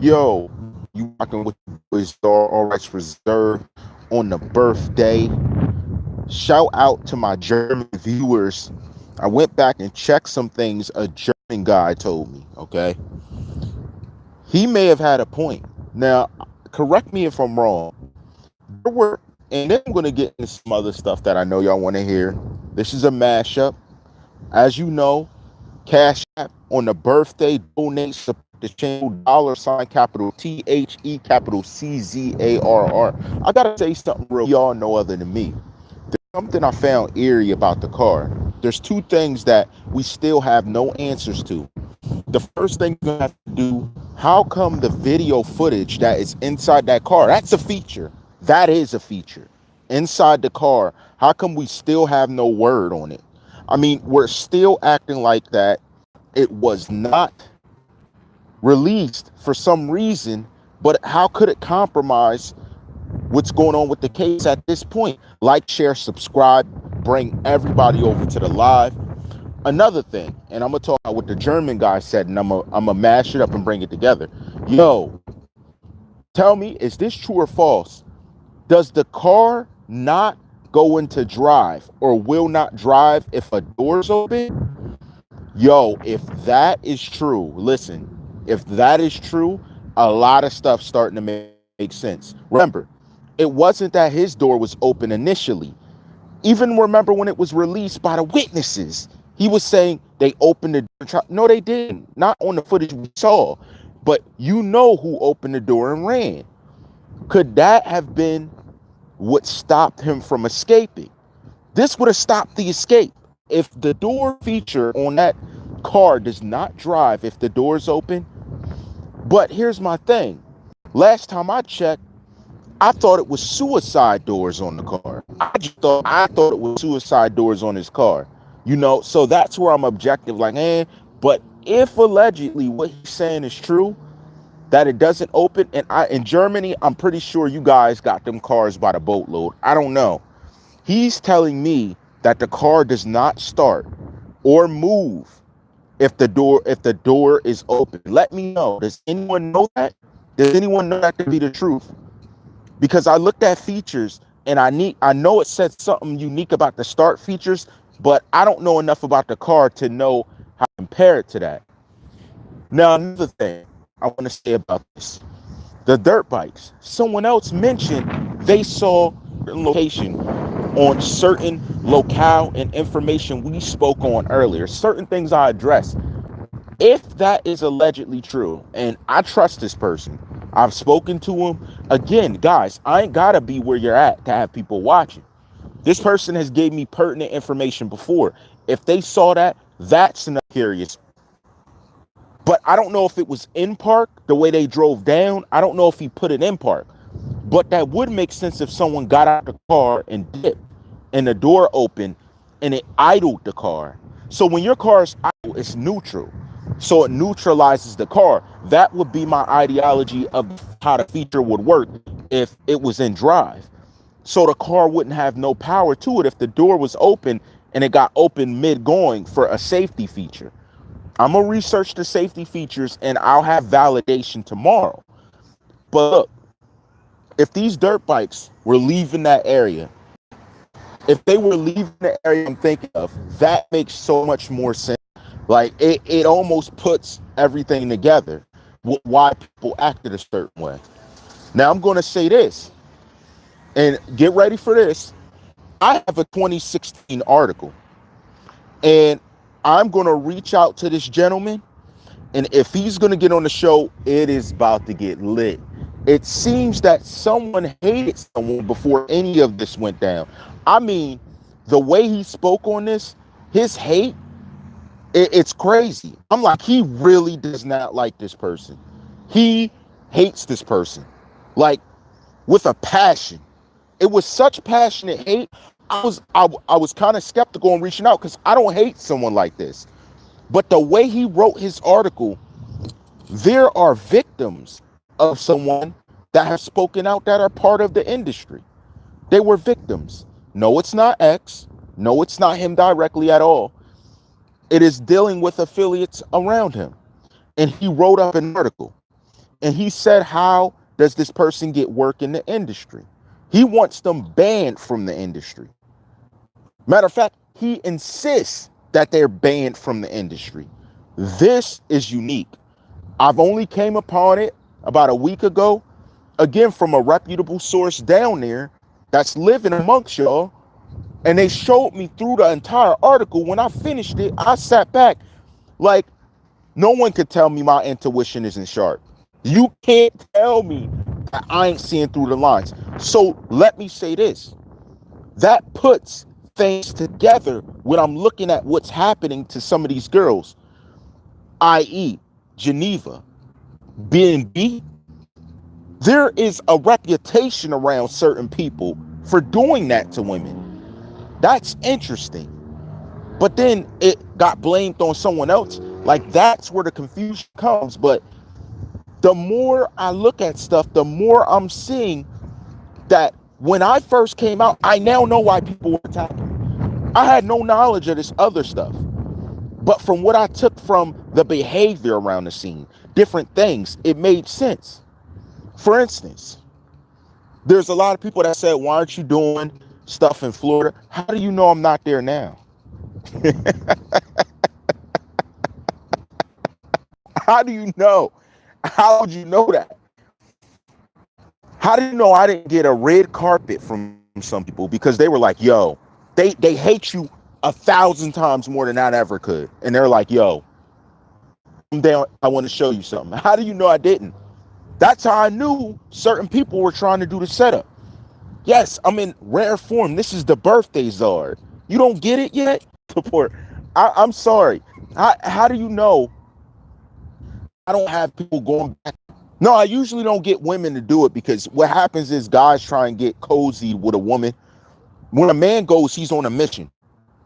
Yo, you rocking with the boys, all rights reserved on the birthday. Shout out to my German viewers. I went back and checked some things a German guy told me, okay? He may have had a point. Now, correct me if I'm wrong. There were, and then I'm going to get into some other stuff that I know y'all want to hear. This is a mashup. As you know, Cash App on the birthday, donate, support the channel, $ capital THE capital CZARR. I gotta say something real, y'all know other than me. There's something I found eerie about the car. There's two things that we still have no answers to. The first thing you have to do, how come the video footage that is inside that car, that's a feature. That is a feature. Inside the car, how come we still have no word on it? I mean, we're still acting like that it was not released for some reason, but how could it compromise what's going on with the case at this point? Like, share, subscribe, bring everybody over to the live. Another thing, and I'm gonna talk about what the German guy said, and I'm gonna mash it up and bring it together. Yo, tell me, is this true or false? Does the car not go into drive or will not drive if a door's open? Yo, if that is true, listen, if that is true, a lot of stuff starting to make sense. Remember, it wasn't that his door was open initially. Even remember when it was released by the witnesses, he was saying they opened the door. No, they didn't. Not on the footage we saw. But you know who opened the door and ran. Could that have been what stopped him from escaping? This would have stopped the escape. If the door feature on that car does not drive if the door's open. But here's my thing. Last time I checked, I thought it was suicide doors on the car. I thought it was suicide doors on his car. You know, so that's where I'm objective, like, but if allegedly what he's saying is true, that it doesn't open, and in Germany, I'm pretty sure you guys got them cars by the boatload. I don't know. He's telling me that the car does not start or move if the door is open. Let me know. Does anyone know that? Does anyone know that to be the truth? Because I looked at features and I know it said something unique about the start features, but I don't know enough about the car to know how to compare it to that. Now, another thing I want to say about this, the dirt bikes. Someone else mentioned they saw certain location on certain locale and information we spoke on earlier, certain things I addressed. If that is allegedly true, and I trust this person, I've spoken to him. Again, guys, I ain't gotta be where you're at to have people watching. This person has gave me pertinent information before. If they saw that, that's enough curious. But I don't know if it was in park, the way they drove down. I don't know if he put it in park. But that would make sense if someone got out the car and dipped and the door opened and it idled the car. So when your car is idle, it's neutral. So it neutralizes the car. That would be my ideology of how the feature would work if it was in drive. So the car wouldn't have no power to it if the door was open and it got open mid-going for a safety feature. I'm going to research the safety features and I'll have validation tomorrow. But look, if these dirt bikes were leaving that area, if they were leaving the area I'm thinking of, that makes so much more sense. Like, it almost puts everything together, why people acted a certain way. Now, I'm going to say this, and get ready for this. I have a 2016 article, and I'm going to reach out to this gentleman, and if he's going to get on the show, it is about to get lit. It seems that someone hated someone before any of this went down. I mean, the way he spoke on this, his hate, it's crazy. I'm like, he really does not like this person. He hates this person, like, with a passion. It was such passionate hate. I was kind of skeptical and reaching out because I don't hate someone like this. But the way he wrote his article, there are victims of someone that have spoken out that are part of the industry. They were victims. No, it's not X. No, it's not him directly at all. It is dealing with affiliates around him. And he wrote up an article. And he said, how does this person get work in the industry? He wants them banned from the industry. Matter of fact, he insists that they're banned from the industry. This is unique. I've only came upon it about a week ago, again, from a reputable source down there that's living amongst y'all. And they showed me through the entire article. When I finished it, I sat back like, no one could tell me my intuition isn't sharp. You can't tell me that I ain't seeing through the lines. So let me say this. That puts things together when I'm looking at what's happening to some of these girls, i.e. Geneva, B&B. There is a reputation around certain people for doing that to women. That's interesting. But then it got blamed on someone else. Like, that's where the confusion comes. But the more I look at stuff, the more I'm seeing that when I first came out, I now know why people were attacking me. I had no knowledge of this other stuff. But from what I took from the behavior around the scene, different things, it made sense. For instance, there's a lot of people that said, why aren't you doing stuff in Florida? How do you know I'm not there now? How do you know? How would you know that? How do you know I didn't get a red carpet from some people because they were like, yo, they hate you 1,000 times more than I ever could. And they're like, yo, I'm down, I want to show you something. How do you know I didn't? That's how I knew certain people were trying to do the setup. Yes, I'm in rare form. This is the birthday czar. You don't get it yet? I'm sorry. How do you know I don't have people going back? No, I usually don't get women to do it because what happens is guys try and get cozy with a woman. When a man goes, he's on a mission.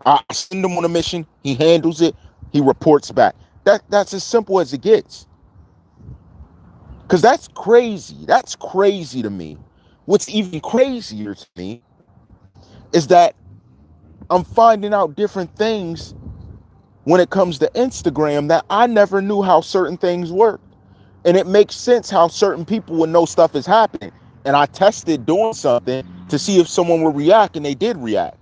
I send him on a mission. He handles it. He reports back. That's as simple as it gets. Because that's crazy. That's crazy to me. What's even crazier to me is that I'm finding out different things when it comes to Instagram that I never knew how certain things work. And it makes sense how certain people would know stuff is happening. And I tested doing something to see if someone would react, and they did react.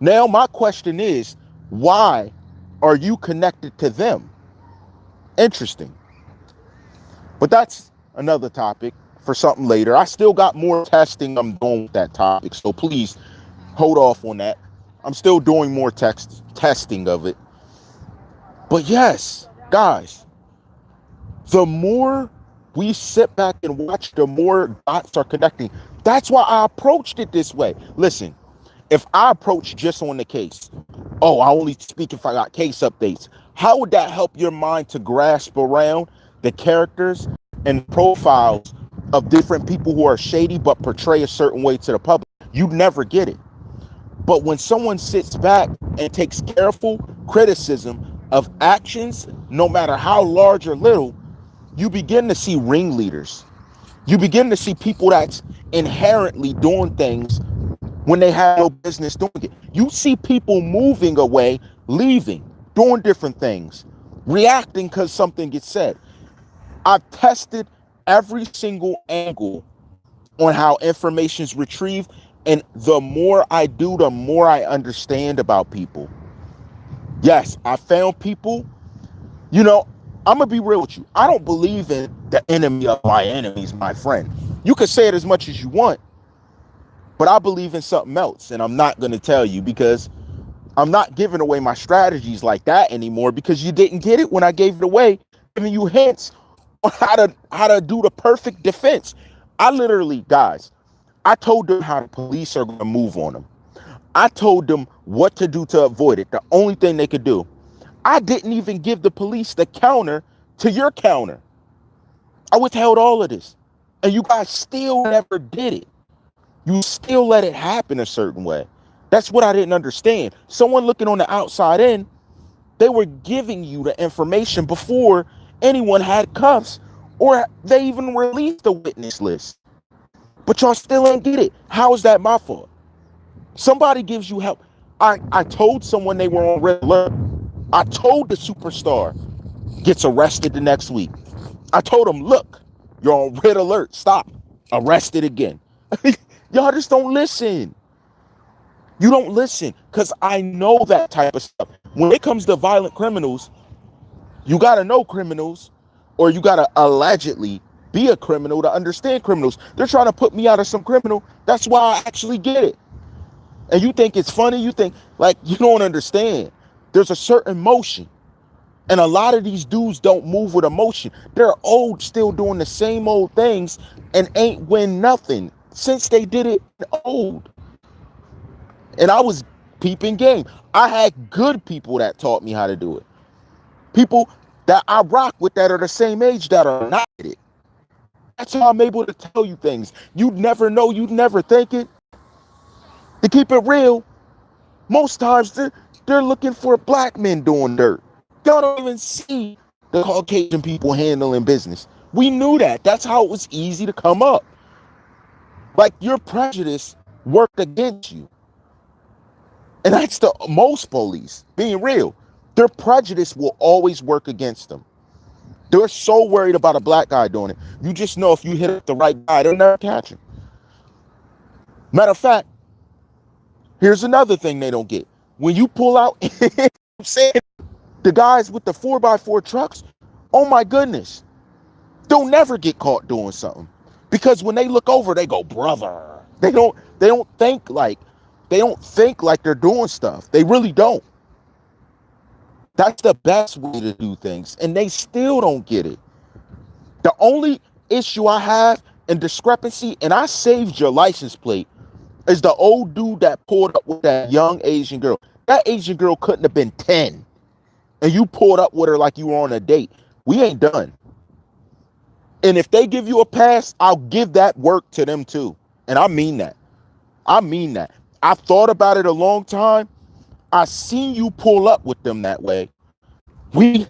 Now, my question is, why are you connected to them? Interesting. But that's another topic for something later. I still got more testing I'm doing with that topic, so please hold off on that. I'm still doing more testing of it. But yes, guys, the more we sit back and watch, the more dots are connecting. That's why I approached it this way. Listen, if I approach just on the case, oh, I only speak if I got case updates, how would that help your mind to grasp around the characters and profiles of different people who are shady but portray a certain way to the public? You'd never get it. But when someone sits back and takes careful criticism of actions, no matter how large or little, you begin to see ringleaders. You begin to see people that's inherently doing things when they have no business doing it. You see people moving away, leaving, doing different things, reacting because something gets said. I've tested every single angle on how information is retrieved, and the more I do, the more I understand about people. Yes, I found people, I'm going to be real with you. I don't believe in the enemy of my enemy is my friend. You can say it as much as you want, but I believe in something else, and I'm not going to tell you because I'm not giving away my strategies like that anymore because you didn't get it when I gave it away, giving you hints on how to do the perfect defense. I literally, guys, I told them how the police are going to move on them. I told them what to do to avoid it. The only thing they could do. I didn't even give the police the counter to your counter. I withheld all of this. And you guys still never did it. You still let it happen a certain way. That's what I didn't understand. Someone looking on the outside in, they were giving you the information before anyone had cuffs or they even released the witness list. But y'all still ain't get it. How is that my fault? Somebody gives you help. I told someone they were on red alert. I told the superstar gets arrested the next week. I told him, look, You're on red alert. Stop. Arrested again. Y'all just don't listen. You don't listen because I know that type of stuff. When it comes to violent criminals, you got to know criminals, or you got to allegedly be a criminal to understand criminals. They're trying to put me out of some criminal. That's why I actually get it. And you think it's funny? You think, like, you don't understand. There's a certain motion. And a lot of these dudes don't move with emotion. They're old, still doing the same old things and ain't win nothing since they did it old. And I was peeping game. I had good people that taught me how to do it. People that I rock with that are the same age that are not it. That's how I'm able to tell you things. You'd never know, you'd never think it. To keep it real, most times they're looking for black men doing dirt. Y'all don't even see the Caucasian people handling business. We knew that. That's how it was easy to come up. Like, your prejudice worked against you. And that's the most police, being real. Their prejudice will always work against them. They're so worried about a black guy doing it. You just know if you hit up the right guy, they'll never catch him. Matter of fact, here's another thing they don't get. When you pull out, I'm saying, the guys with the 4x4 trucks, oh my goodness, they'll never get caught doing something. Because when they look over, they go, brother. They don't think like they're doing stuff. They really don't. That's the best way to do things. And they still don't get it. The only issue I have and discrepancy, and I saved your license plate, is the old dude that pulled up with that young Asian girl. That Asian girl couldn't have been 10. And you pulled up with her like you were on a date. We ain't done. And if they give you a pass, I'll give that work to them too. And I mean that. I mean that. I thought about it a long time. I seen you pull up with them that way. We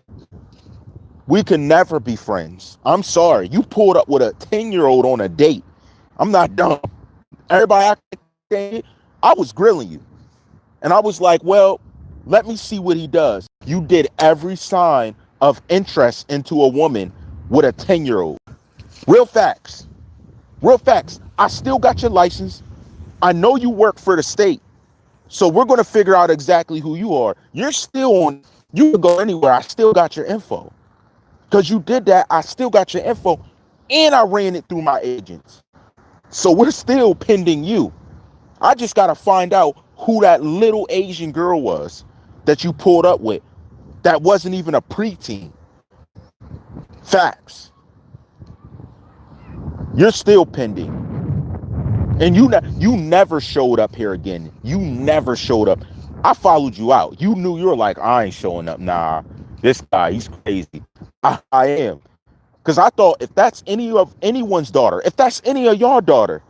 can never be friends. I'm sorry. You pulled up with a 10-year-old on a date. I'm not dumb. Everybody acting, I was grilling you. And I was like, well, let me see what he does. You did every sign of interest into a woman with a 10-year-old. Real facts. Real facts. I still got your license. I know you work for the state. So we're going to figure out exactly who you are. You're still on. You can go anywhere. I still got your info. Because you did that, I still got your info. And I ran it through my agents. So we're still pending you. I just got to find out who that little Asian girl was that you pulled up with. That wasn't even a preteen. Facts. You're still pending. And you never showed up here again. You never showed up. I followed you out. You knew, you were like, I ain't showing up. Nah, this guy, he's crazy. I am. Because I thought if that's anyone's daughter, if that's any of your daughter,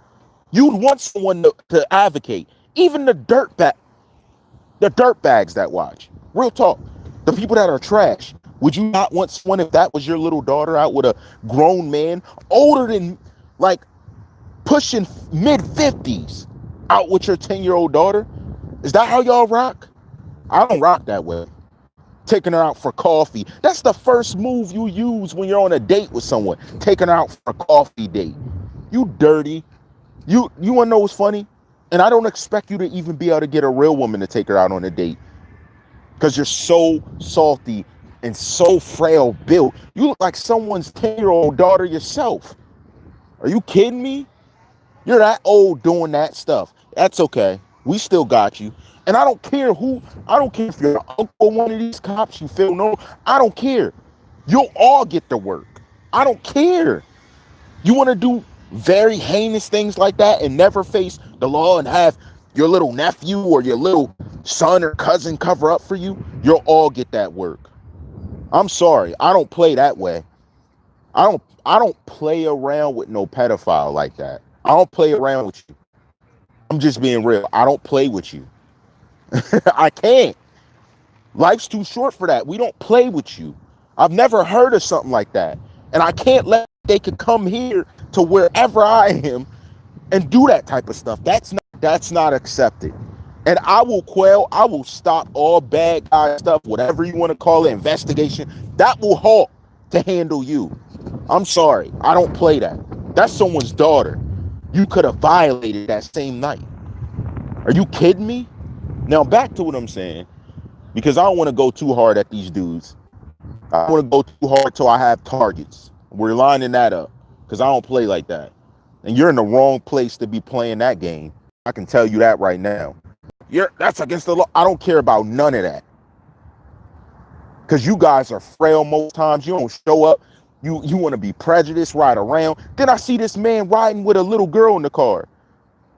you'd want someone to advocate. Even the dirtbags that watch. Real talk. The people that are trash. Would you not want someone, if that was your little daughter, out with a grown man older than, like, pushing mid-50s, out with your 10-year-old daughter? Is that how y'all rock? I don't rock that way. Taking her out for coffee. That's the first move you use when you're on a date with someone. Taking her out for a coffee date. You dirty. You want to know what's funny? And I don't expect you to even be able to get a real woman to take her out on a date. Because you're so salty and so frail built. You look like someone's 10-year-old daughter yourself. Are you kidding me? You're that old doing that stuff. That's okay. We still got you. And I don't care if you're uncle, one of these cops, you feel no. I don't care. You'll all get to work. I don't care. You want to do very heinous things like that and never face the law and have your little nephew or your little son or cousin cover up for you, you'll all get that work. I'm sorry. I don't play that way. I don't play around with no pedophile like that. I don't play around with you. I'm just being real. I don't play with you. I can't. Life's too short for that. We don't play with you. I've never heard of something like that. And I can't let they could come here to wherever I am and do that type of stuff. That's not accepted. And I will stop all bad guy stuff, whatever you want to call it, investigation. That will halt to handle you. I'm sorry. I don't play that. That's someone's daughter. You could have violated that same night. Are you kidding me? Now back to what I'm saying, because I don't want to go too hard at these dudes. I don't want to go too hard till I have targets. We're lining that up because I don't play like that. And you're in the wrong place to be playing that game. I can tell you that right now. That's against the law. I don't care about none of that. Because you guys are frail most times. You don't show up. You want to be prejudiced, ride around. Then I see this man riding with a little girl in the car.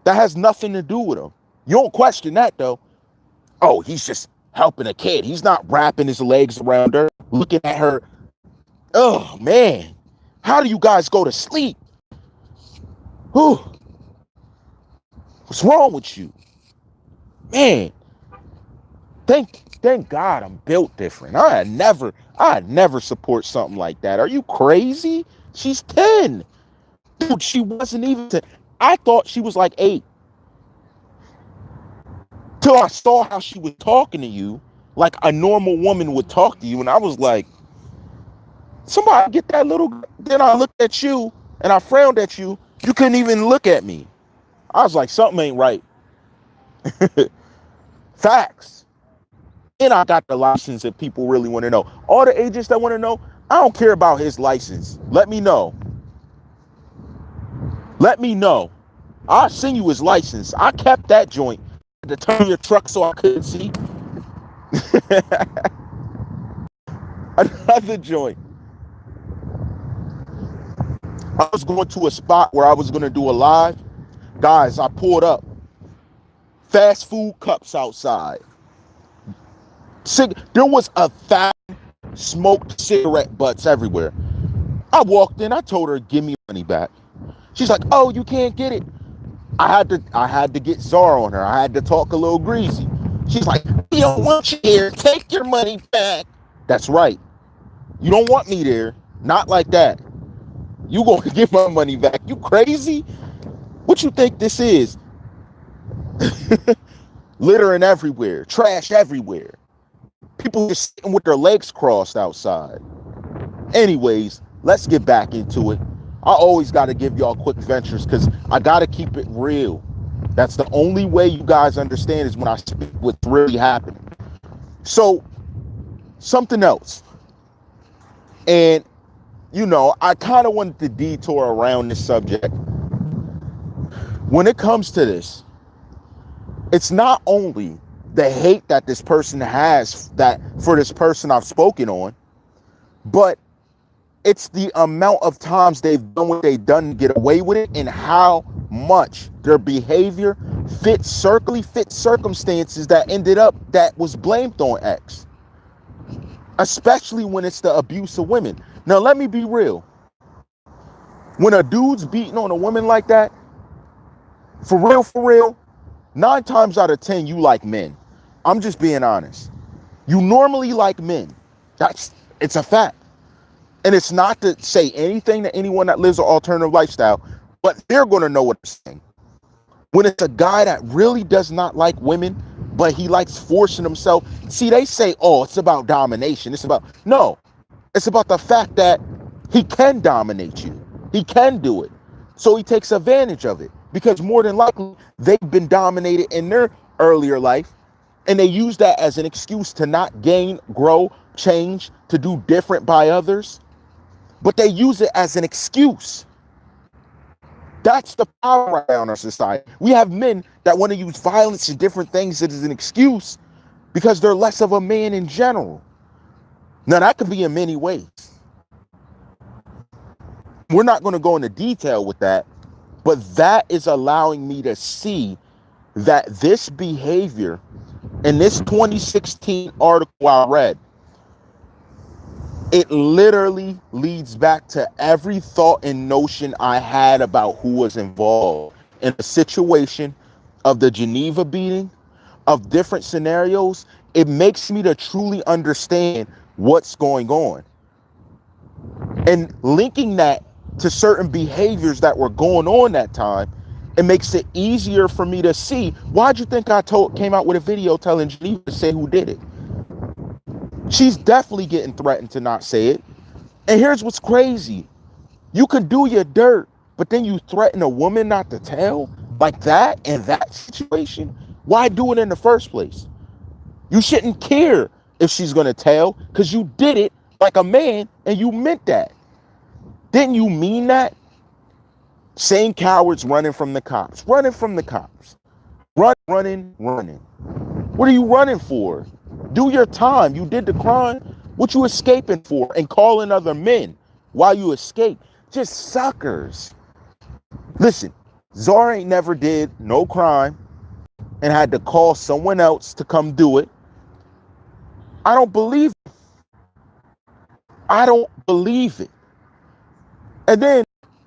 That has nothing to do with him. You don't question that, though. Oh, he's just helping a kid. He's not wrapping his legs around her, looking at her. Oh, man. How do you guys go to sleep? Whew. What's wrong with you? Man. Thank God I'm built different. I never support something like that. Are you crazy? She's 10. Dude, she wasn't even 10. I thought she was like 8. Till I saw how she was talking to you like a normal woman would talk to you. And I was like, somebody get that little girl. Then I looked at you and I frowned at you. You couldn't even look at me. I was like, something ain't right. Facts. And I got the license if people really want to know. All the agents that want to know, I don't care about his license. Let me know. Let me know. I'll send you his license. I kept that joint to turn your truck so I couldn't see. Another joint. I was going to a spot where I was going to do a live. Guys, I pulled up. Fast food cups outside. There was 1,000 smoked cigarette butts everywhere. I walked in. I told her, give me money back. She's like, oh, you can't get it. I had to get TheCzarr on her. I had to talk a little greasy. She's like, we don't want you here. Take your money back. That's right. You don't want me there. Not like that. You gonna get my money back. You crazy? What you think this is? Littering everywhere. Trash everywhere. People just sitting with their legs crossed outside. Anyways, let's get back into it. I always got to give y'all quick ventures because I got to keep it real. That's the only way you guys understand is when I speak what's really happening. So, something else. And, you know, I kind of wanted to detour around this subject. When it comes to this, it's not only the hate that this person has that for this person I've spoken on, but it's the amount of times they've done what they've done to get away with it and how much their behavior fits circumstances that was blamed on X. Especially when it's the abuse of women. Now, let me be real. When a dude's beating on a woman like that, for real, 9 times out of 10, you like men. I'm just being honest. You normally like men. It's a fact. And it's not to say anything to anyone that lives an alternative lifestyle, but they're going to know what I'm saying. When it's a guy that really does not like women, but he likes forcing himself. See, they say, oh, it's about domination. No, it's about the fact that he can dominate you. He can do it. So he takes advantage of it because more than likely they've been dominated in their earlier life. And they use that as an excuse to not gain, grow, change, to do different by others. But they use it as an excuse. That's the power around our society. We have men that want to use violence and different things as an excuse because they're less of a man in general. Now, that could be in many ways. We're not going to go into detail with that, but that is allowing me to see that this behavior in this 2016 article I read, it literally leads back to every thought and notion I had about who was involved in the situation of the Geneva beating, of different scenarios. It makes me to truly understand what's going on. And linking that to certain behaviors that were going on that time, it makes it easier for me to see. Why'd you think I came out with a video telling Geneva to say who did it? She's definitely getting threatened to not say it. And here's what's crazy. You could do your dirt, but then you threaten a woman not to tell like that in that situation. Why do it in the first place? You shouldn't care if she's going to tell because you did it like a man and you meant that. Didn't you mean that? Same cowards running from the cops, running from the cops, running. What are you running for? Do your time. You did the crime. What you escaping for and calling other men while you escape? Just suckers. Listen, TheCzarr ain't never did no crime and had to call someone else to come do it. I don't believe it. I don't believe it. And then,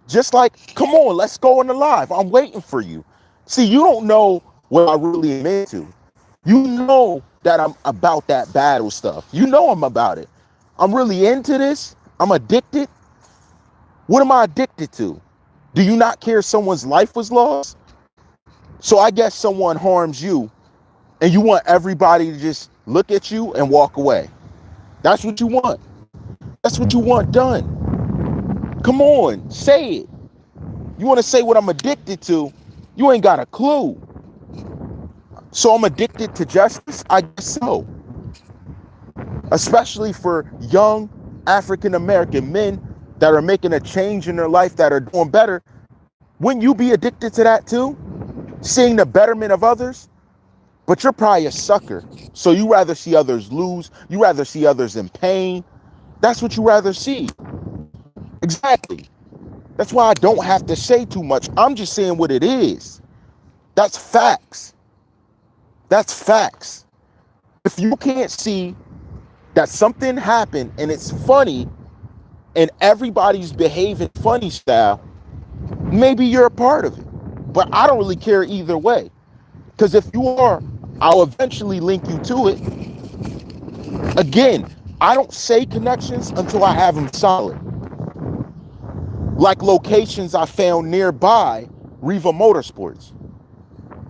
just like, come on, let's go on the live. I'm waiting for you. See, you don't know what I really am into. You know that I'm about that battle stuff. You know I'm about it. I'm really into this. I'm addicted. What am I addicted to? Do you not care someone's life was lost? So I guess someone harms you and you want everybody to just look at you and walk away. That's what you want. That's what you want done. Come on, say it. You want to say what I'm addicted to? You ain't got a clue. So I'm addicted to justice? I guess so. Especially for young African-American men that are making a change in their life, that are doing better. Wouldn't you be addicted to that too? Seeing the betterment of others? But you're probably a sucker. So you rather see others lose. You rather see others in pain. That's what you rather see. Exactly. That's why I don't have to say too much. I'm just saying what it is. That's facts. That's facts. If you can't see that something happened and it's funny and everybody's behaving funny style, maybe you're a part of it. But I don't really care either way. Because if you are, I'll eventually link you to it. Again, I don't say connections until I have them solid. Like locations I found nearby Riva Motorsports.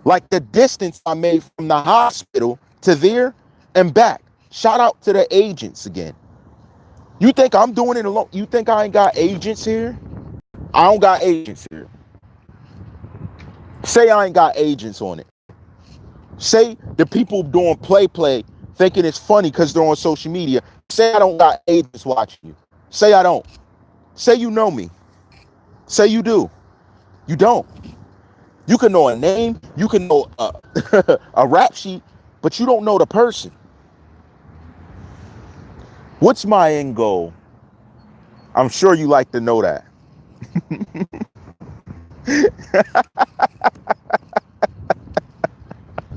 Like the distance I made from the hospital to there and back. Shout out to the agents again. You think I'm doing it alone? You think I ain't got agents here? I don't got agents here. Say I ain't got agents on it. Say the people doing play thinking it's funny because they're on social media. Say I don't got agents watching you. Say I don't. Say you know me. Say you do. You don't. You can know a name. You can know a rap sheet, but you don't know the person. What's my end goal? I'm sure you like to know that.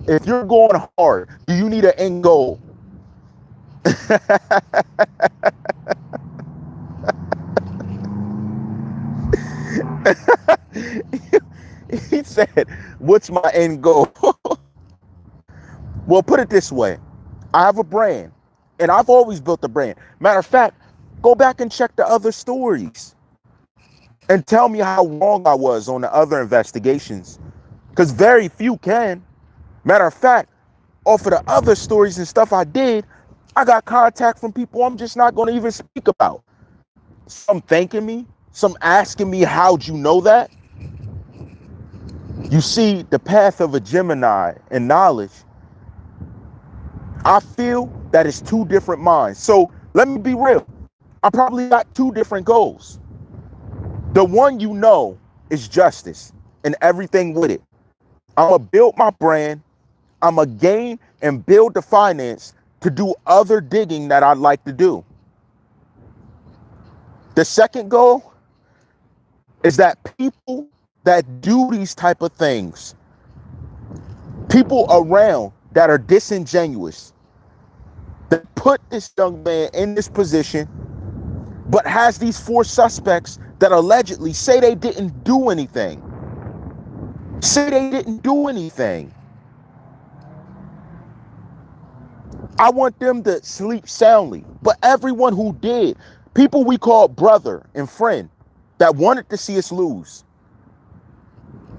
If you're going hard, do you need an end goal? He said, what's my end goal? Well, put it this way. I have a brand, and I've always built a brand. Matter of fact, go back and check the other stories and tell me how wrong I was on the other investigations, because very few can. Matter of fact, off of the other stories and stuff I did, I got contact from people I'm just not going to even speak about. Some thanking me, some asking me, how'd you know that? You see, the path of a Gemini in knowledge, I feel that it's two different minds. So let me be real. I probably got two different goals. The one you know is justice and everything with it. I'm going to build my brand. I'm going to gain and build the finance to do other digging that I'd like to do. The second goal is that people that do these type of things, people around that are disingenuous, that put this young man in this position, but has these 4 suspects that allegedly say they didn't do anything. Say they didn't do anything. I want them to sleep soundly. But everyone who did, people we call brother and friend that wanted to see us lose,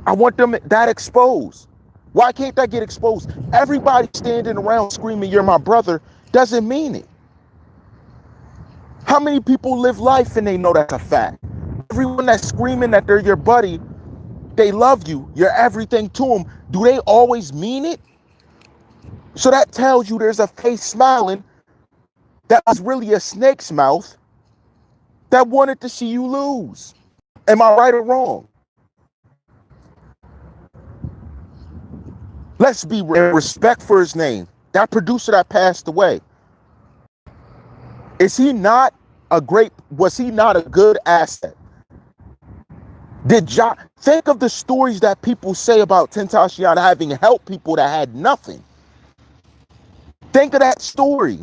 I want them that exposed. Why can't that get exposed? Everybody standing around screaming, you're my brother, doesn't mean it. How many people live life and they know that's a fact? Everyone that's screaming that they're your buddy, they love you, you're everything to them, do they always mean it? So that tells you there's a face smiling that was really a snake's mouth that wanted to see you lose. Am I right or wrong? Let's be respect for his name. That producer that passed away. Was he not a good asset? Think of the stories that people say about Tentacion having helped people that had nothing. Think of that story.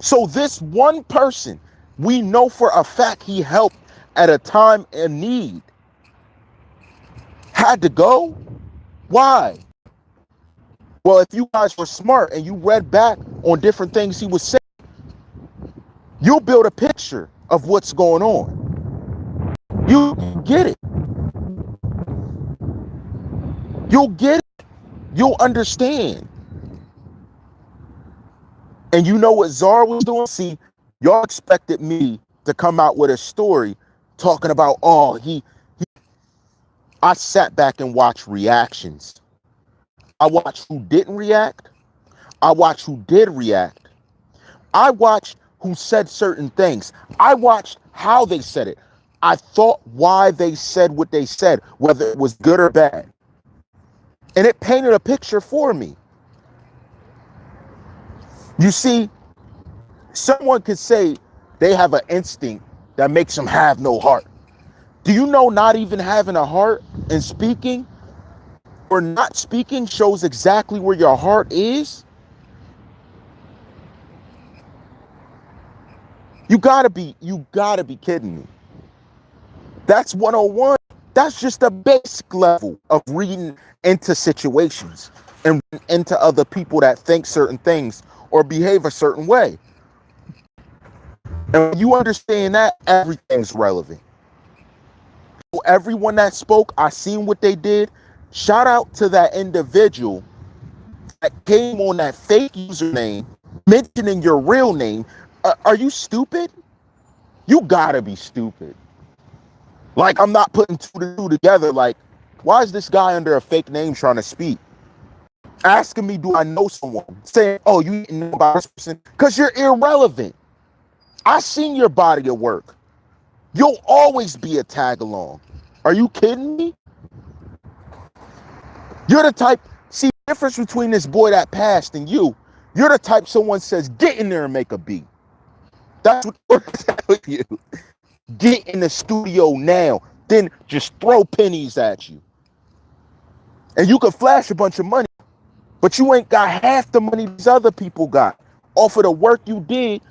So this one person, we know for a fact he helped at a time in need, had to go? Why? Well, if you guys were smart and you read back on different things he was saying, you'll build a picture of what's going on. You get it. You'll get it. You'll understand. And you know what TheCzarr was doing? See, y'all expected me to come out with a story talking about, I sat back and watched reactions. I watched who didn't react. I watched who did react. I watched who said certain things. I watched how they said it. I thought why they said what they said, whether it was good or bad. And it painted a picture for me. You see, someone could say they have an instinct that makes them have no heart. Do you know not even having a heart and speaking or not speaking shows exactly where your heart is? You gotta be kidding me. That's 101. That's just a basic level of reading into situations and into other people that think certain things or behave a certain way. And when you understand that, everything's relevant. So everyone that spoke, I seen what they did. Shout out to that individual that came on that fake username mentioning your real name. Are you stupid? You gotta be stupid. Like, I'm not putting two to two together. Like, why is this guy under a fake name trying to speak? Asking me, do I know someone? Saying, oh, you didn't know about this person? Because you're irrelevant. I seen your body of work. You'll always be a tag along. Are you kidding me? You're the type, see the difference between this boy that passed and you. You're the type someone says, get in there and make a beat. That's what we're telling you. Get in the studio now. Then just throw pennies at you. And you can flash a bunch of money, but you ain't got half the money these other people got off of the work you did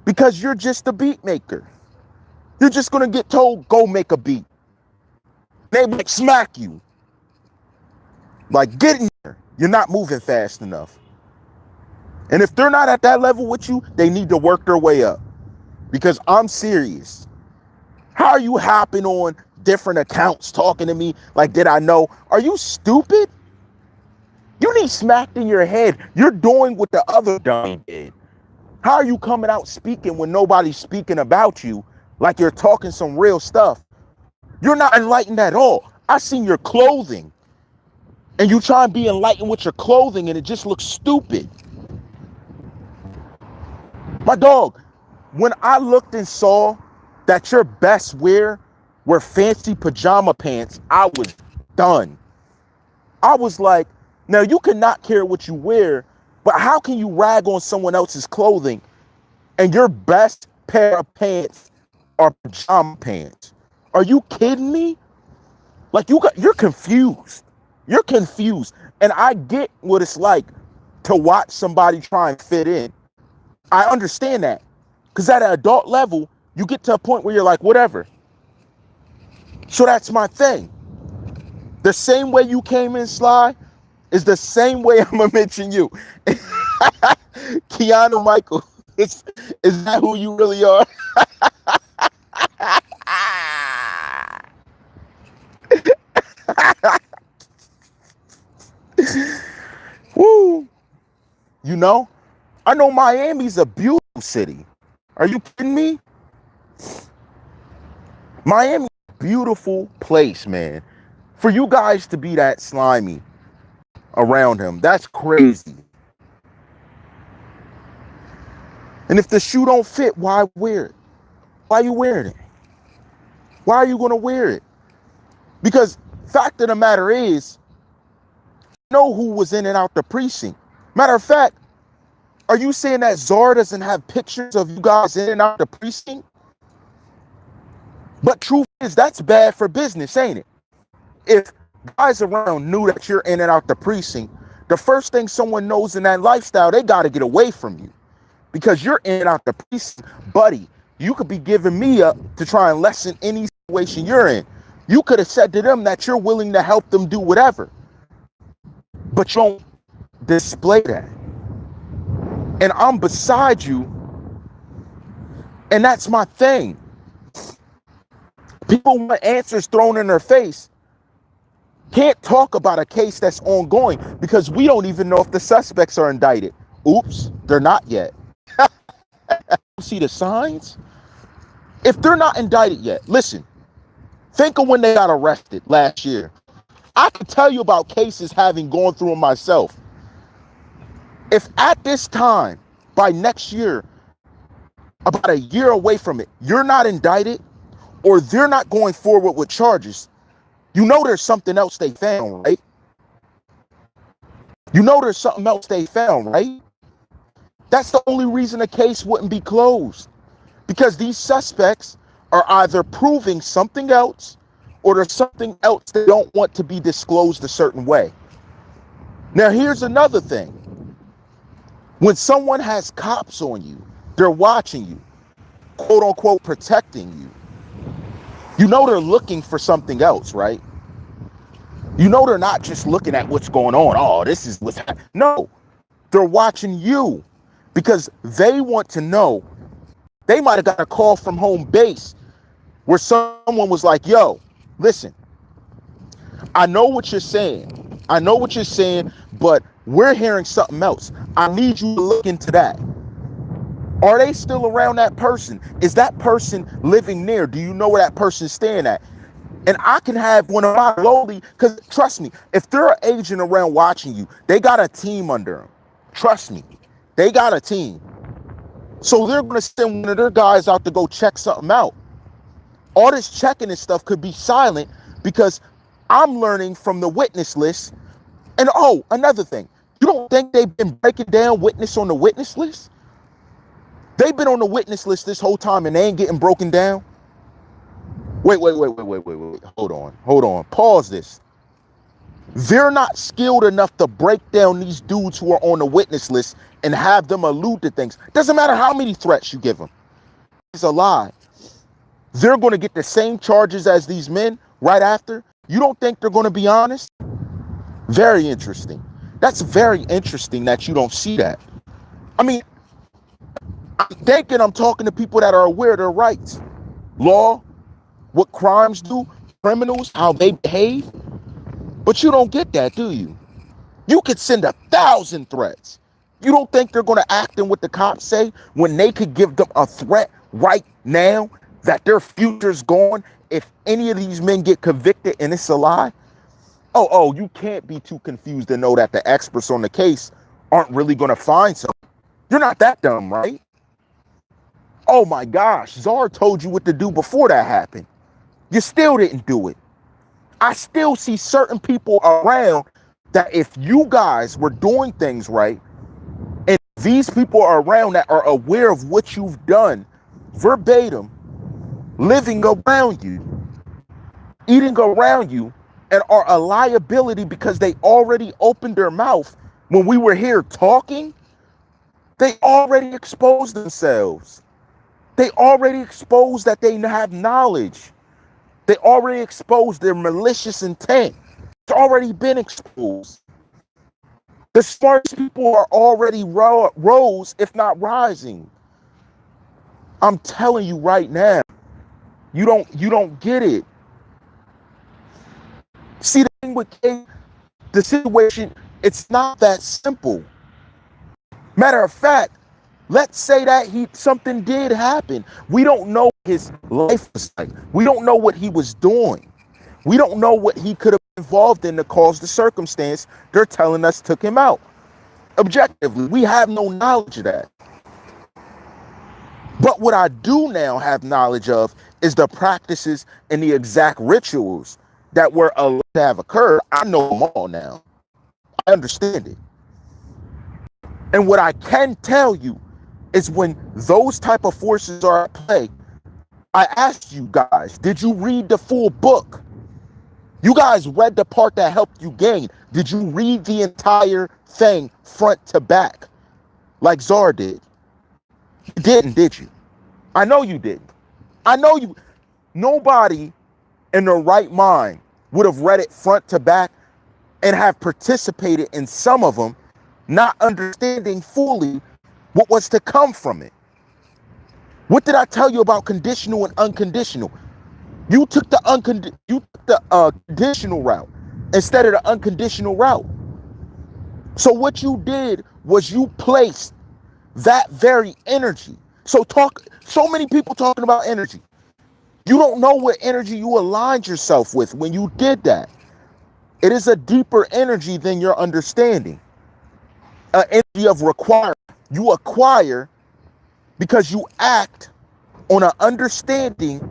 because you're just a beat maker. You're just going to get told, go make a beat. They might smack you. Like, get in there. You're not moving fast enough. And if they're not at that level with you, they need to work their way up. Because I'm serious. How are you hopping on different accounts talking to me like, did I know? Are you stupid? You need smacked in your head. You're doing what the other dummy did. How are you coming out speaking when nobody's speaking about you like you're talking some real stuff? You're not enlightened at all. I seen your clothing. And you try and be enlightened with your clothing and it just looks stupid. My dog, when I looked and saw that your best wear were fancy pajama pants, I was done. I was like, now you cannot care what you wear, but how can you rag on someone else's clothing and your best pair of pants are pajama pants? Are you kidding me? Like you're confused. You're confused. And I get what it's like to watch somebody try and fit in. I understand that. Because at an adult level, you get to a point where you're like, whatever. So that's my thing. The same way you came in, Sly, is the same way I'm going to mention you. Keanu Michael, is that who you really are? Woo. You know, I know Miami's a beautiful city. Are you kidding me? Miami, beautiful place, man. For you guys to be that slimy around him, that's crazy. And if the shoe don't fit, why wear it? Why are you wearing it? Why are you going to wear it? Because fact of the matter is, you know who was in and out the precinct. Matter of fact, are you saying that TheCzarr doesn't have pictures of you guys in and out the precinct? But truth is, that's bad for business, ain't it? If guys around knew that you're in and out the precinct, the first thing someone knows in that lifestyle, they got to get away from you. Because you're in and out the precinct, buddy, you could be giving me up to try and lessen any situation you're in. You could have said to them that you're willing to help them do whatever. But you don't display that. And I'm beside you. And that's my thing. People want answers thrown in their face. Can't talk about a case that's ongoing because we don't even know if the suspects are indicted. Oops, they're not yet. See the signs? If they're not indicted yet, listen, think of when they got arrested last year. I can tell you about cases having gone through them myself. If at this time, by next year, about a year away from it, you're not indicted or they're not going forward with charges, you know there's something else they found, right? You know there's something else they found, right? That's the only reason the case wouldn't be closed. Because these suspects are either proving something else or there's something else they don't want to be disclosed a certain way. Now, here's another thing. When someone has cops on you, they're watching you, quote unquote, protecting you. You know they're looking for something else, right? You know they're not just looking at what's going on. Oh, this is what's happening. No, they're watching you because they want to know. They might have got a call from home base where someone was like, yo, listen, I know what you're saying. I know what you're saying, but we're hearing something else. I need you to look into that. Are they still around that person? Is that person living near? Do you know where that person's staying at? And I can have one of my lowly, because trust me, if they're an agent around watching you, they got a team under them. Trust me, they got a team. So they're going to send one of their guys out to go check something out. All this checking and stuff could be silent because I'm learning from the witness list. And oh, another thing, you don't think they've been breaking down witness on the witness list? They've been on the witness list this whole time and they ain't getting broken down. Wait. Hold on. Pause this. They're not skilled enough to break down these dudes who are on the witness list and have them allude to things. Doesn't matter how many threats you give them. It's a lie. They're going to get the same charges as these men right after. You don't think they're going to be honest? Very interesting. That's very interesting that you don't see that. I mean, I'm thinking I'm talking to people that are aware of their rights. Law, what crimes do, criminals, how they behave. But you don't get that, do you? You could send 1,000 threats. You don't think they're going to act in what the cops say when they could give them a threat right now that their future's gone if any of these men get convicted and it's a lie? Oh, you can't be too confused to know that the experts on the case aren't really going to find something. You're not that dumb, right? Oh my gosh, TheCzarr told you what to do before that happened. You still didn't do it. I still see certain people around that if you guys were doing things right, and these people are around that are aware of what you've done, verbatim, living around you, eating around you, and are a liability because they already opened their mouth when we were here talking, they already exposed themselves. They already exposed that they have knowledge. They already exposed their malicious intent. It's already been exposed. The smartest people are already rose, if not rising. I'm telling you right now, you don't get it. See, the thing with Kate, the situation, it's not that simple. Matter of fact, Let's say that something did happen. We don't know what his life was like. We don't know what he was doing. We don't know what he could have been involved in to cause the circumstance they're telling us took him out. Objectively, we have no knowledge of that. But what I do now have knowledge of is the practices and the exact rituals that were alleged to have occurred. I know them all now. I understand it. And what I can tell you is when those type of forces are at play, I asked you guys, did you read the full book? You guys read the part that helped you gain. Did you read the entire thing front to back like TheCzarr did? You didn't, did you? I know you didn't. I know you. Nobody in their right mind would have read it front to back and have participated in some of them, not understanding fully what was to come from it. What did I tell you about conditional and unconditional? You took the conditional route instead of the unconditional route. So what you did was you placed that very energy. So many people talking about energy. You don't know what energy you aligned yourself with when you did that. It is a deeper energy than your understanding. An energy of require. You acquire because you act on an understanding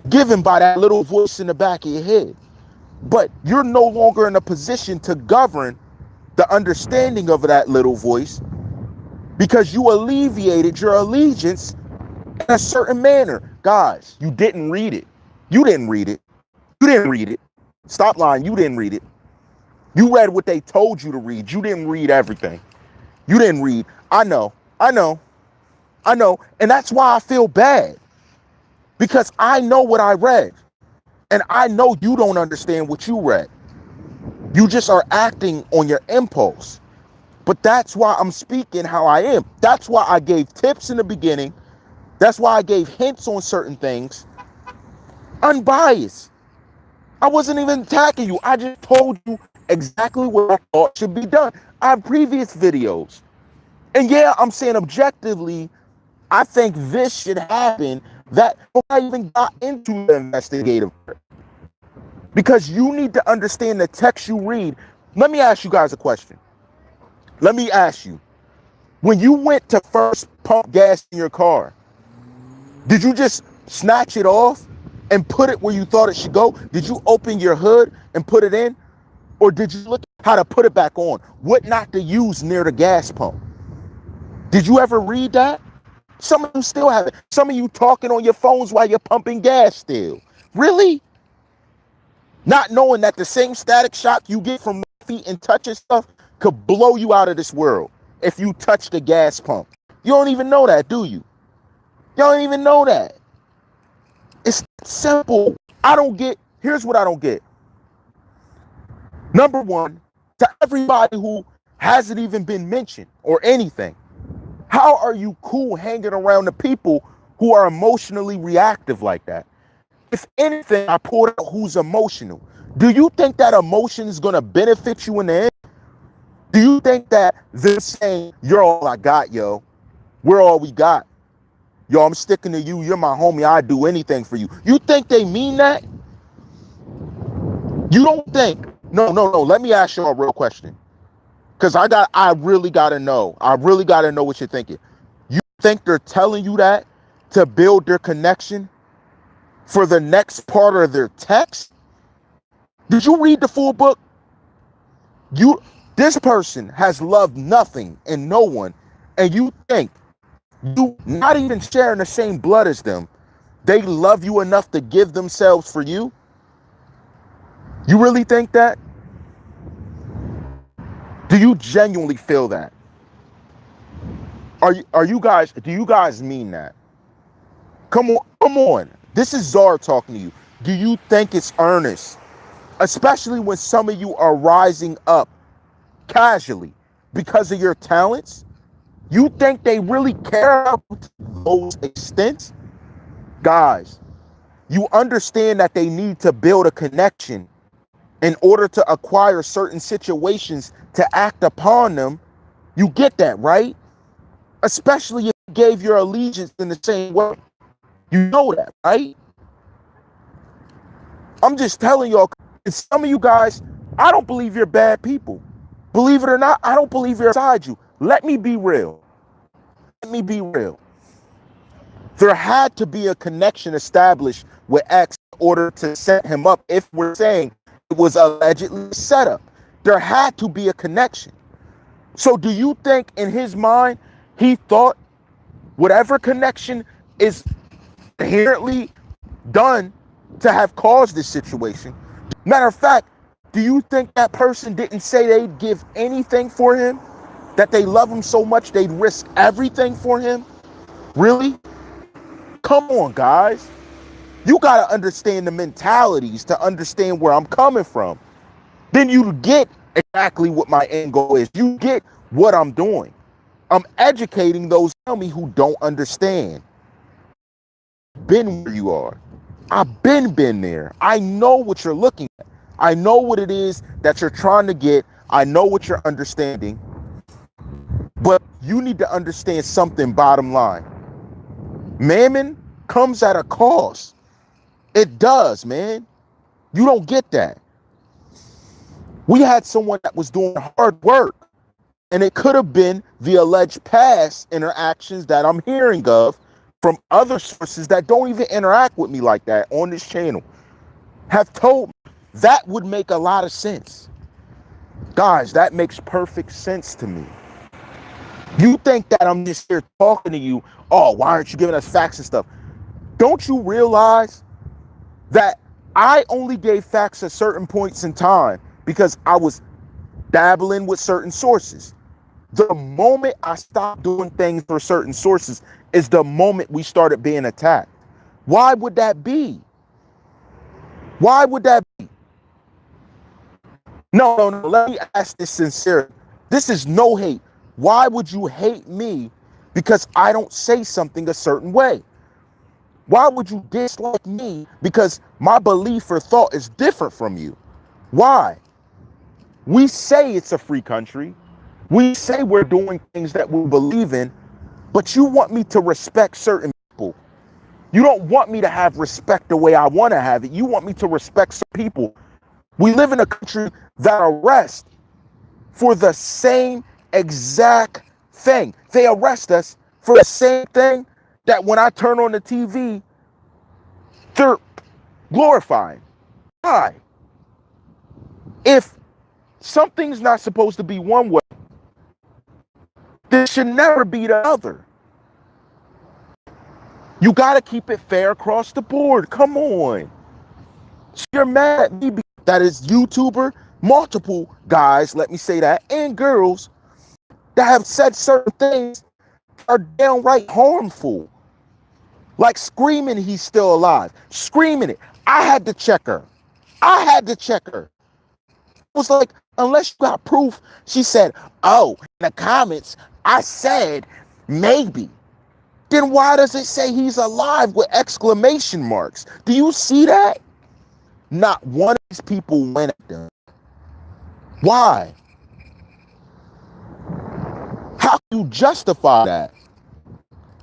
given by that little voice in the back of your head. But you're no longer in a position to govern the understanding of that little voice because you alleviated your allegiance in a certain manner. Guys, you didn't read it. You didn't read it. You didn't read it. Stop lying. You didn't read it. You read what they told you to read. You didn't read everything. You didn't read. I know. And that's why I feel bad. Because I know what I read. And I know you don't understand what you read. You just are acting on your impulse. But that's why I'm speaking how I am. That's why I gave tips in the beginning. That's why I gave hints on certain things. Unbiased. I wasn't even attacking you. I just told you exactly what I thought should be done. I have previous videos. And yeah, I'm saying objectively, I think this should happen. That I even got into the investigative part. Because you need to understand the text you read. Let me ask you guys a question. Let me ask you. When you went to first pump gas in your car, did you just snatch it off and put it where you thought it should go? Did you open your hood and put it in? Or did you look at how to put it back on? What not to use near the gas pump? Did you ever read that? Some of you still have it. Some of you talking on your phones while you're pumping gas still. Really? Not knowing that the same static shock you get from feet and touching stuff could blow you out of this world if you touch the gas pump. You don't even know that, do you? You don't even know that. It's simple. Here's what I don't get. Number one, to everybody who hasn't even been mentioned or anything, how are you cool hanging around the people who are emotionally reactive like that? If anything, I pulled out who's emotional. Do you think that emotion is going to benefit you in the end? Do you think that they're saying, you're all I got, yo. We're all we got. Yo, I'm sticking to you. You're my homie. I'd do anything for you. You think they mean that? You don't think? No. Let me ask you a real question. Because I really got to know. I really got to know what you're thinking. You think they're telling you that to build their connection for the next part of their text? Did you read the full book? This person has loved nothing and no one, and you think you not even sharing the same blood as them, they love you enough to give themselves for you? You really think that? Do you genuinely feel that? Do you guys mean that? Come on. This is TheCzarr talking to you. Do you think it's earnest? Especially when some of you are rising up casually because of your talents? You think they really care about those extents? Guys, you understand that they need to build a connection in order to acquire certain situations to act upon them. You get that, right? especially if you gave your allegiance in the same way. You know that, right? I'm just telling y'all, and some of you guys, I don't believe you're bad people. Believe it or not, I don't believe you're inside you. Let me be real. Let me be real. There had to be a connection established with X in order to set him up. If we're saying it was allegedly set up, there had to be a connection. So do you think in his mind, he thought whatever connection is inherently done to have caused this situation? Matter of fact, do you think that person didn't say they'd give anything for him? That they love him so much they'd risk everything for him? Really? Come on, guys. You got to understand the mentalities to understand where I'm coming from. Then you get exactly what my end goal is. You get what I'm doing. I'm educating those around me who don't understand. Been where you are. I've been there. I know what you're looking at. I know what it is that you're trying to get. I know what you're understanding. But you need to understand something, bottom line. Mammon comes at a cost. It does, man. You don't get that. We had someone that was doing hard work, and it could have been the alleged past interactions that I'm hearing of from other sources that don't even interact with me like that on this channel, have told me that would make a lot of sense. Guys, that makes perfect sense to me. You think that I'm just here talking to you, oh, why aren't you giving us facts and stuff? Don't you realize that I only gave facts at certain points in time because I was dabbling with certain sources? The moment I stopped doing things for certain sources is the moment we started being attacked. Why would that be? Why would that be? No. Let me ask this sincerely. This is no hate. Why would you hate me because I don't say something a certain way? Why would you dislike me because my belief or thought is different from you? Why? We say it's a free country. We say we're doing things that we believe in, but you want me to respect certain people. You don't want me to have respect the way I want to have it. You want me to respect some people. We live in a country that arrests for the same exact thing. They arrest us for the same thing that when I turn on the TV, they're glorifying. Why? If something's not supposed to be one way, there should never be the other. You got to keep it fair across the board. Come on. So you're mad at me because that is YouTuber, multiple guys, let me say that, and girls that have said certain things are downright harmful. Like screaming he's still alive. Screaming it. I had to check her. It was like, unless you got proof. She said, oh, in the comments, I said maybe. Then why does it say he's alive with exclamation marks? Do you see that? Not one of these people went at them. Why? How can you justify that?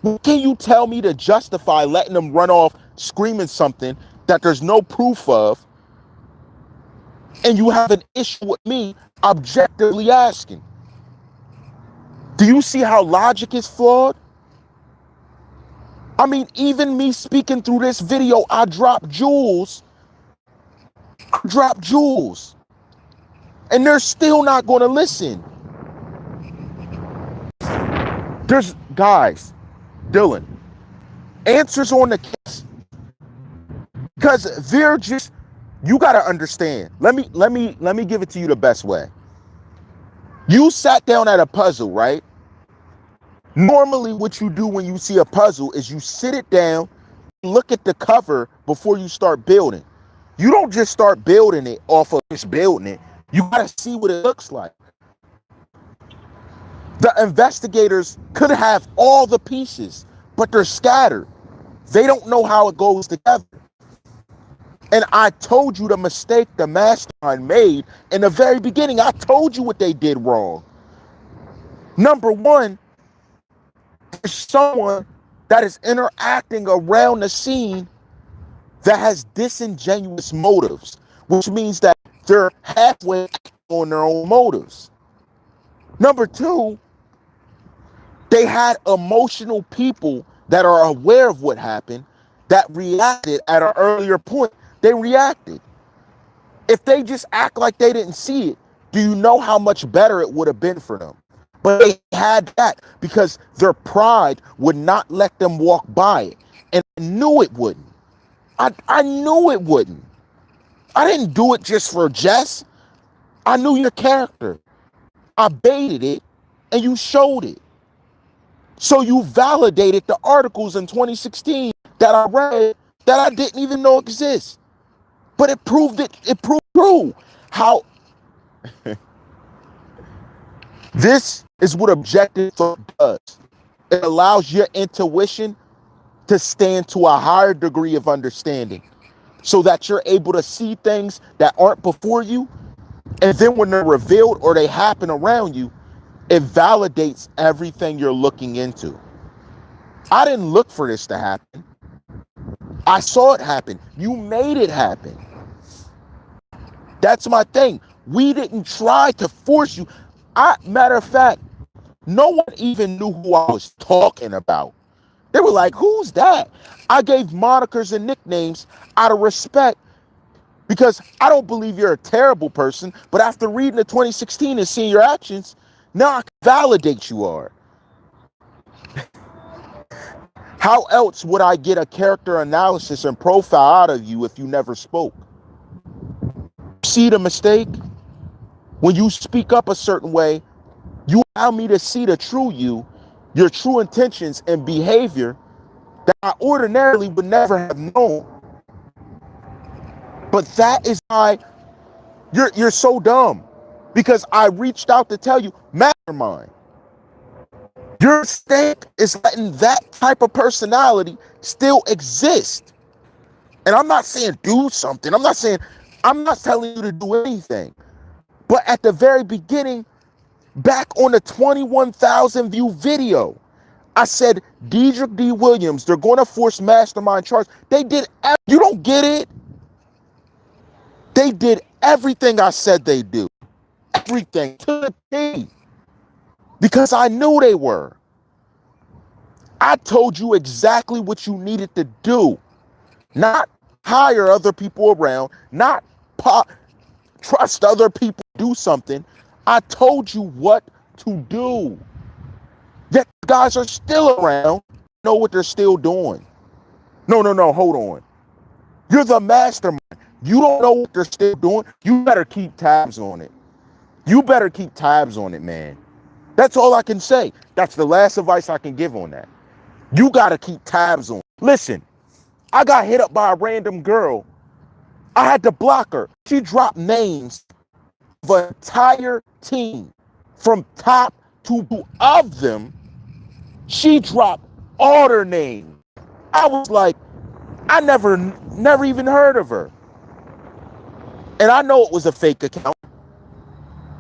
What can you tell me to justify letting them run off screaming something that there's no proof of, and you have an issue with me objectively asking? Do you see how logic is flawed? I mean, even me speaking through this video, I drop jewels. And they're still not going to listen. There's, guys, Dylan, answers on the case. Because they're just, you got to understand. Let me give it to you the best way. You sat down at a puzzle, right? Normally what you do when you see a puzzle is you sit it down, look at the cover before you start building. You don't just start building it off of just building it. You got to see what it looks like. The investigators could have all the pieces, but they're scattered. They don't know how it goes together. And I told you the mistake the mastermind made in the very beginning. I told you what they did wrong. Number one, There's someone that is interacting around the scene that has disingenuous motives, which means that they're halfway on their own motives. Number two, they had emotional people that are aware of what happened that reacted at an earlier point. They reacted. If they just act like they didn't see it, do you know how much better it would have been for them? But they had that because their pride would not let them walk by it. And I knew it wouldn't. I knew it wouldn't. I didn't do it just for Jess. I knew your character. I baited it and you showed it. So you validated the articles in 2016 that I read that I didn't even know exist. But it proved true. How this is what objective thought does. It allows your intuition to stand to a higher degree of understanding so that you're able to see things that aren't before you. And then when they're revealed or they happen around you, it validates everything you're looking into. I didn't look for this to happen. I saw it happen. You made it happen. That's my thing. We didn't try to force you. Matter of fact, no one even knew who I was talking about. They were like, who's that? I gave monikers and nicknames out of respect because I don't believe you're a terrible person. But after reading the 2016 and seeing your actions, now I can validate you are. How else would I get a character analysis and profile out of you if you never spoke? See the mistake? When you speak up a certain way, you allow me to see the true you, your true intentions and behavior that I ordinarily would never have known. But that is why you're so dumb, because I reached out to tell you, mastermind. Your mistake is letting that type of personality still exist. And I'm not saying do something. I'm not telling you to do anything. But at the very beginning, back on the 21,000 view video, I said, Deidre D. Williams, they're going to force mastermind charge. They did, you don't get it? They did everything I said they do. Everything to the T. Because I knew they were. I told you exactly what you needed to do. Not hire other people around, not trust other people to do something. I told you what to do. Yet guys are still around, know what they're still doing. No, hold on. You're the mastermind. You don't know what they're still doing. You better keep tabs on it. You better keep tabs on it, man. That's all I can say. That's the last advice I can give on that. You got to keep tabs on it. Listen, I got hit up by a random girl. I had to block her. She dropped names of an entire team from top to of them. She dropped all their names. I was like, I never even heard of her. And I know it was a fake account,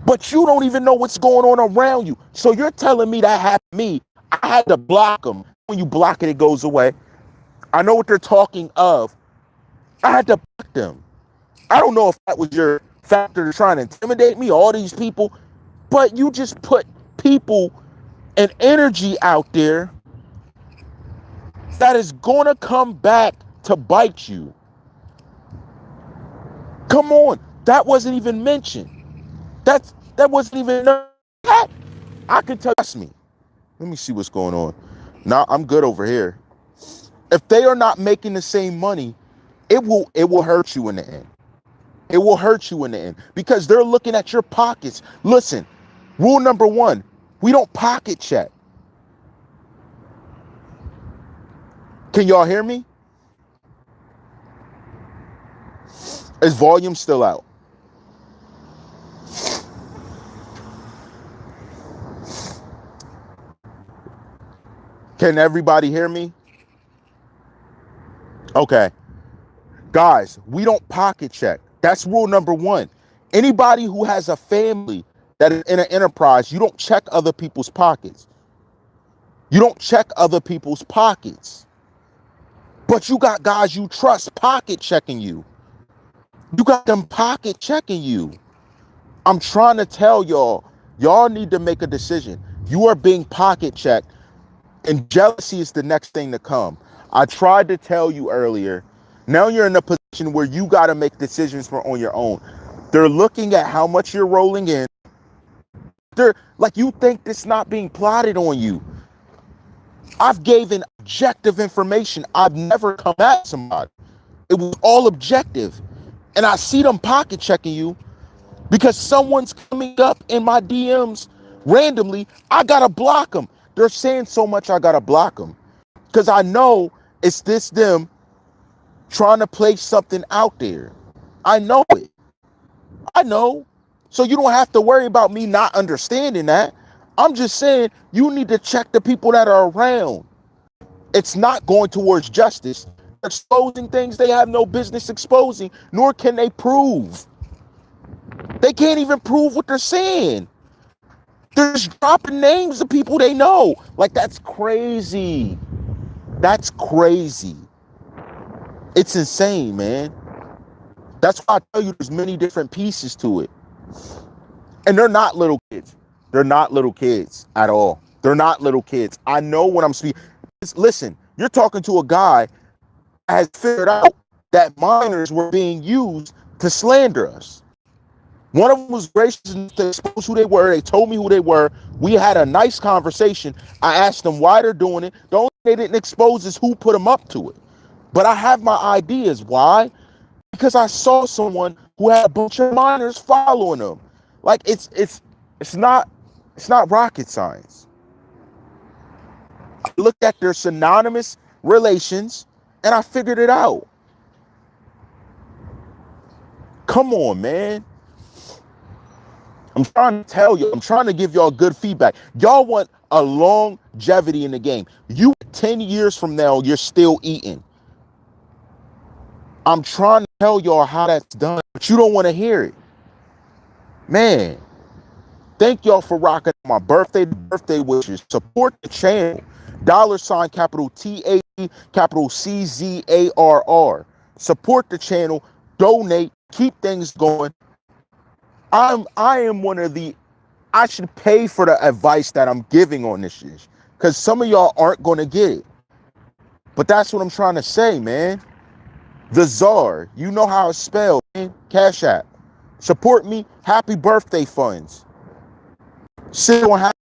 but you don't even know what's going on around you. So you're telling me that happened to me. I had to block them. When you block it, it goes away. I know what they're talking of. I had to block them. I don't know if that was your factor to trying to intimidate me, all these people, but you just put people and energy out there that is going to come back to bite you. Come on. That wasn't even mentioned. That wasn't even that. I can trust me. Let me see what's going on. Now I'm good over here. If they are not making the same money, it will hurt you in the end. It will hurt you in the end because they're looking at your pockets. Listen, rule number 1, we don't pocket check. Can y'all hear me? Is volume still out? Can everybody hear me? Okay. Guys, we don't pocket check. That's rule number 1. Anybody who has a family that is in an enterprise, you don't check other people's pockets. You don't check other people's pockets. But you got guys you trust pocket checking you. You got them pocket checking you. I'm trying to tell y'all need to make a decision. You are being pocket checked, and jealousy is the next thing to come. I tried to tell you earlier. Now you're in a position where you got to make decisions on your own. They're looking at how much you're rolling in. They're like, you think this not being plotted on you. I've given objective information. I've never come at somebody. It was all objective. And I see them pocket checking you because someone's coming up in my DMs randomly. I gotta block them. They're saying so much I gotta block them because I know it's them trying to place something out there. I know it. I know. So you don't have to worry about me not understanding that. I'm just saying you need to check the people that are around. It's not going towards justice. They're exposing things they have no business exposing, nor can they prove. They can't even prove what they're saying. They're just dropping names of people they know. Like, that's crazy. That's crazy. It's insane, man. That's why I tell you there's many different pieces to it. And they're not little kids. They're not little kids at all. They're not little kids. I know when I'm speaking. Listen, you're talking to a guy that has figured out that minors were being used to slander us. One of them was gracious enough to expose who they were. They told me who they were. We had a nice conversation. I asked them why they're doing it. The only thing they didn't expose is who put them up to it. But I have my ideas. Why? Because I saw someone who had a bunch of minors following them. Like, it's not rocket science. I looked at their synonymous relations and I figured it out. Come on, man. I'm trying to tell you, I'm trying to give y'all good feedback. Y'all want a longevity in the game. 10 years from now, you're still eating. I'm trying to tell y'all how that's done, but you don't want to hear it. Man, thank y'all for rocking my birthday wishes. Support the channel. $ capital TAE capital CZARR. Support the channel. Donate. Keep things going. I am one of the, I should pay for the advice that I'm giving on this shit, because some of y'all aren't going to get it. But that's what I'm trying to say, man. TheCzarr, you know how it's spelled, man. Cash App. Support me. Happy birthday funds. Sit on happy.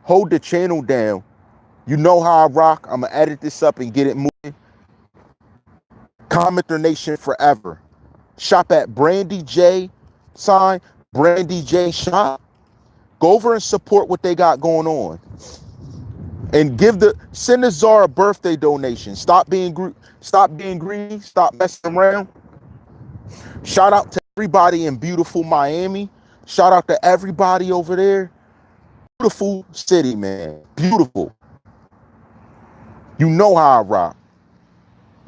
Hold the channel down. You know how I rock. I'm going to edit this up and get it moving. CommenterNation forever. Shop at Brandy J sign. Brandy J shop. Go over and support what they got going on. And send TheCzarr a birthday donation. Stop being greedy. Stop messing around. Shout out to everybody in beautiful Miami. Shout out to everybody over there. Beautiful city, man. Beautiful. You know how I rock.